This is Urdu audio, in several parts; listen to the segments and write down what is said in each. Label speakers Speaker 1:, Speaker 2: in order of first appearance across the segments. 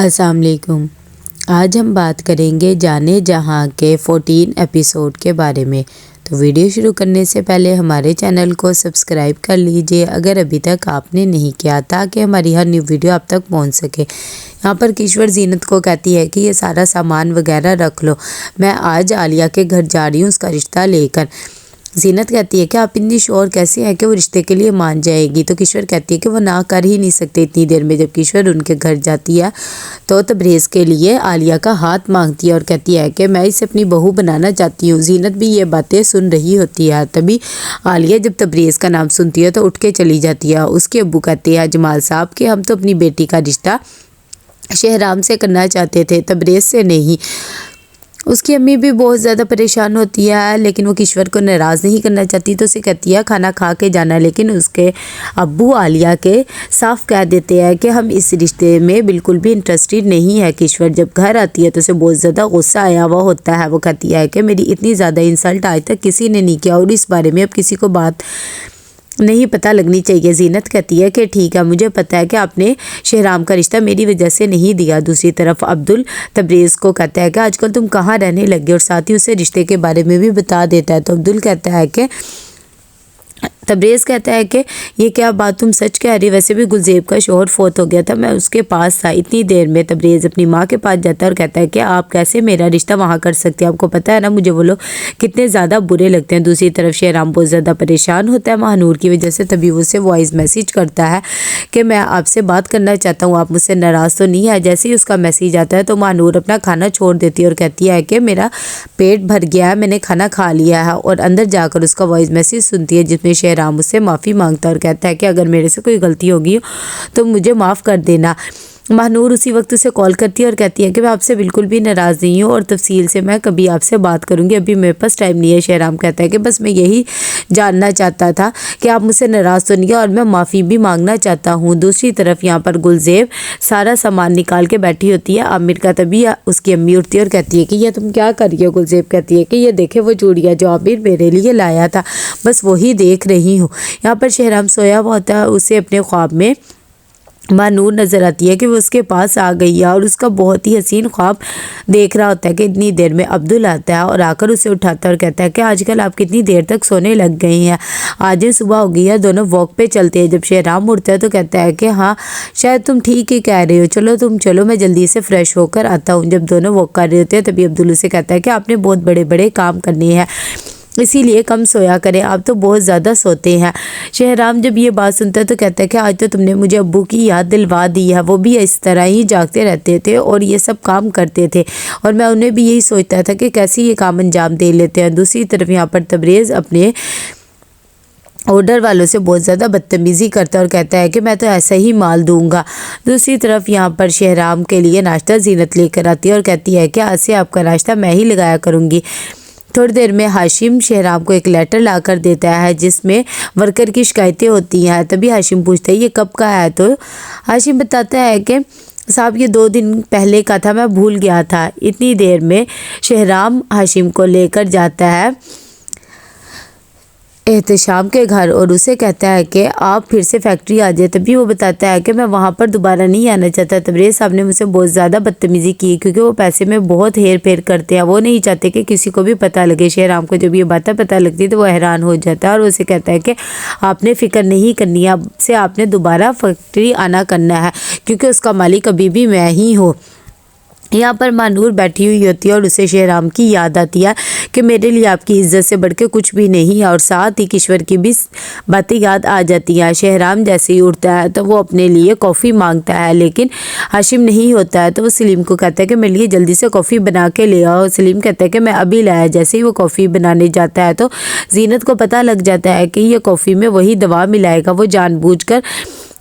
Speaker 1: السلام علیکم۔ آج ہم بات کریں گے جانے جہاں کے 14 ایپیسوڈ کے بارے میں۔ تو ویڈیو شروع کرنے سے پہلے ہمارے چینل کو سبسکرائب کر لیجئے اگر ابھی تک آپ نے نہیں کیا، تاکہ ہماری ہر نیو ویڈیو آپ تک پہنچ سکے۔ یہاں پر کشور زینت کو کہتی ہے کہ یہ سارا سامان وغیرہ رکھ لو، میں آج عالیہ کے گھر جا رہی ہوں اس کا رشتہ لے کر۔ زینت کہتی ہے کہ آپ اتنی شور کیسے ہیں کہ وہ رشتے کے لیے مان جائے گی؟ تو کشور کہتی ہے کہ وہ نہ کر ہی نہیں سکتے اتنی دیر میں۔ جب کشور ان کے گھر جاتی ہے تو تبریز کے لیے عالیہ کا ہاتھ مانگتی ہے اور کہتی ہے کہ میں اسے اپنی بہو بنانا چاہتی ہوں۔ زینت بھی یہ باتیں سن رہی ہوتی ہے، تبھی عالیہ جب تبریز کا نام سنتی ہے تو اٹھ کے چلی جاتی ہے۔ اس کے ابو کہتے ہیں جمال صاحب کہ ہم تو اپنی بیٹی کا رشتہ شہرام سے کرنا چاہتے تھے، تبریز سے نہیں۔ اس کی امی بھی بہت زیادہ پریشان ہوتی ہے، لیکن وہ کشور کو ناراض نہیں کرنا چاہتی تو اسے کہتی ہے کھانا کھا کے جانا، لیکن اس کے ابو عالیہ کے صاف کہہ دیتے ہیں کہ ہم اس رشتے میں بالکل بھی انٹرسٹڈ نہیں ہے۔ کشور جب گھر آتی ہے تو اسے بہت زیادہ غصہ آیا ہوا ہوتا ہے۔ وہ کہتی ہے کہ میری اتنی زیادہ انسلٹ آج تک کسی نے نہیں کیا اور اس بارے میں اب کسی کو بات نہیں پتہ لگنی چاہیے۔ زینت کہتی ہے کہ ٹھیک ہے، مجھے پتہ ہے کہ آپ نے شہرام کا رشتہ میری وجہ سے نہیں دیا۔ دوسری طرف عبدل تبریز کو کہتا ہے کہ آج کل تم کہاں رہنے لگے، اور ساتھ ہی اسے رشتے کے بارے میں بھی بتا دیتا ہے۔ تو عبدل کہتا ہے کہ تبریز کہتا ہے کہ یہ کیا بات تم سچ کہہ رہی؟ ویسے بھی گلزیب کا شوہر فوت ہو گیا تھا، میں اس کے پاس تھا۔ اتنی دیر میں تبریز اپنی ماں کے پاس جاتا ہے اور کہتا ہے کہ آپ کیسے میرا رشتہ وہاں کر سکتے ہیں؟ آپ کو پتہ ہے نا مجھے وہ لوگ کتنے زیادہ برے لگتے ہیں۔ دوسری طرف شہرام بہت زیادہ پریشان ہوتا ہے مہنور کی وجہ سے، تبھی وہ اسے وائس میسیج کرتا ہے کہ میں آپ سے بات کرنا چاہتا ہوں، آپ مجھ سے ناراض تو نہیں ہے؟ جیسے ہی اس کا میسیج آتا ہے تو مہنور اپنا کھانا چھوڑ دیتی ہے اور کہتی ہے کہ میرا پیٹ بھر گیا ہے، میں نے کھانا کھا لیا ہے، اور اندر جا کر اس کا وائس میسیج سنتی ہے جس میں شہرام اس سے معافی مانگتا ہے اور کہتا ہے کہ اگر میرے سے کوئی غلطی ہوگی تو مجھے معاف کر دینا۔ مہنور اسی وقت اسے کال کرتی ہے اور کہتی ہے کہ میں آپ سے بالکل بھی ناراض نہیں ہوں اور تفصیل سے میں کبھی آپ سے بات کروں گی، ابھی میرے پاس ٹائم نہیں ہے۔ شہرام کہتا ہے کہ بس میں یہی جاننا چاہتا تھا کہ آپ مجھ سے ناراض تو نہیں ہے، اور میں معافی بھی مانگنا چاہتا ہوں۔ دوسری طرف یہاں پر گلزیب سارا سامان نکال کے بیٹھی ہوتی ہے عامر کا، تبھی اس کی امی اٹھتی ہے اور کہتی ہے کہ یہ تم کیا کر رہی ہو؟ گلزیب کہتی ہے کہ یہ دیکھے وہ چوڑیاں جو عامر میرے لیے لایا تھا، بس وہی دیکھ رہی ہوں۔ یہاں پر شہرام سویا ہوا ہوتا ہے، اسے اپنے خواب میں مہنور نظر آتی ہے کہ وہ اس کے پاس آ گئی ہے اور اس کا بہت ہی حسین خواب دیکھ رہا ہوتا ہے کہ اتنی دیر میں عبدل آتا ہے اور آ کر اسے اٹھاتا ہے اور کہتا ہے کہ آج کل آپ کتنی دیر تک سونے لگ گئی ہیں، آج صبح ہو گئی ہے، دونوں واک پہ چلتے ہیں۔ جب شہرام اٹھتا ہے تو کہتا ہے کہ ہاں شاید تم ٹھیک ہی کہہ رہے ہو، چلو تم چلو، میں جلدی سے فریش ہو کر آتا ہوں۔ جب دونوں واک کر رہے ہوتے ہیں تبھی عبدل سے کہتا ہے کہ آپ نے بہت بڑے بڑے کام کرنے ہیں، اسی لیے کم سویا کریں، آپ تو بہت زیادہ سوتے ہیں۔ شہرام جب یہ بات سنتا ہے تو کہتا ہے کہ آج تو تم نے مجھے ابو کی یاد دلوا دی ہے، وہ بھی اس طرح ہی جاگتے رہتے تھے اور یہ سب کام کرتے تھے، اور میں انہیں بھی یہی سوچتا تھا کہ کیسے یہ کام انجام دے لیتے ہیں۔ دوسری طرف یہاں پر تبریز اپنے آرڈر والوں سے بہت زیادہ بدتمیزی کرتا ہے اور کہتا ہے کہ میں تو ایسا ہی مال دوں گا۔ دوسری طرف یہاں پر شہرام کے لیے ناشتہ زینت لے کر آتی ہے اور کہتی ہے کہ آج سے آپ کا ناشتہ میں ہی لگایا کروں گی۔ تھوڑی دیر میں ہاشم شہرام کو ایک لیٹر لا کر دیتا ہے جس میں ورکر کی شکایتیں ہوتی ہیں، تبھی ہاشم پوچھتا ہے یہ کب کا ہے؟ تو ہاشم بتاتا ہے کہ صاحب یہ 2 دن پہلے کا تھا، میں بھول گیا تھا۔ اتنی دیر میں شہرام ہاشم کو لے کر جاتا ہے احتشام کے گھر اور اسے کہتا ہے کہ آپ پھر سے فیکٹری آ جائے، تبھی وہ بتاتا ہے کہ میں وہاں پر دوبارہ نہیں آنا چاہتا۔ تبریز صاحب نے مجھ سے بہت زیادہ بدتمیزی کی کیونکہ وہ پیسے میں بہت ہیر پھیر کرتے ہیں، وہ نہیں چاہتے کہ کسی کو بھی پتہ لگے۔ شہرام کو جب یہ باتیں پتہ لگتی تو وہ حیران ہو جاتا ہے اور اسے کہتا ہے کہ آپ نے فکر نہیں کرنی ہے، اب سے آپ نے دوبارہ فیکٹری آنا کرنا ہے کیونکہ اس کا مالک ابھی بھی میں ہی ہوں۔ یہاں پر مہنور بیٹھی ہوئی ہوتی ہے اور اسے شہرام کی یاد آتی ہے کہ میرے لیے آپ کی عزت سے بڑھ کے کچھ بھی نہیں ہے، اور ساتھ ہی کشور کی بھی باتیں یاد آ جاتی ہیں۔ شہرام جیسے ہی اٹھتا ہے تو وہ اپنے لیے کافی مانگتا ہے، لیکن ہاشم نہیں ہوتا ہے تو وہ سلیم کو کہتا ہے کہ میرے لیے جلدی سے کافی بنا کے لے آؤ۔ سلیم کہتا ہے کہ میں ابھی لایا۔ جیسے ہی وہ کافی بنانے جاتا ہے تو زینت کو پتہ لگ جاتا ہے کہ یہ کافی میں وہی دوا ملائے گا، وہ جان بوجھ کر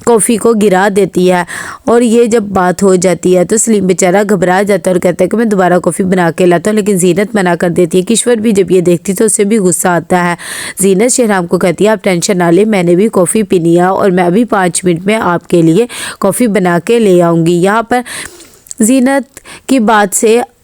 Speaker 1: کافی کو گرا دیتی ہے، اور یہ جب بات ہو جاتی ہے تو سلیم بیچارہ گھبرا جاتا ہے اور کہتا ہے کہ میں دوبارہ کافی بنا کے لاتا ہوں، لیکن زینت منع کر دیتی ہے۔ کشور بھی جب یہ دیکھتی تو اسے بھی غصہ آتا ہے۔ زینت شہرام کو کہتی ہے آپ ٹینشن نہ لیں، میں نے بھی کافی پینی ہے اور میں ابھی 5 منٹ میں آپ کے لیے کافی بنا کے لے آؤں گی۔ یہاں پر زینت کی بات سے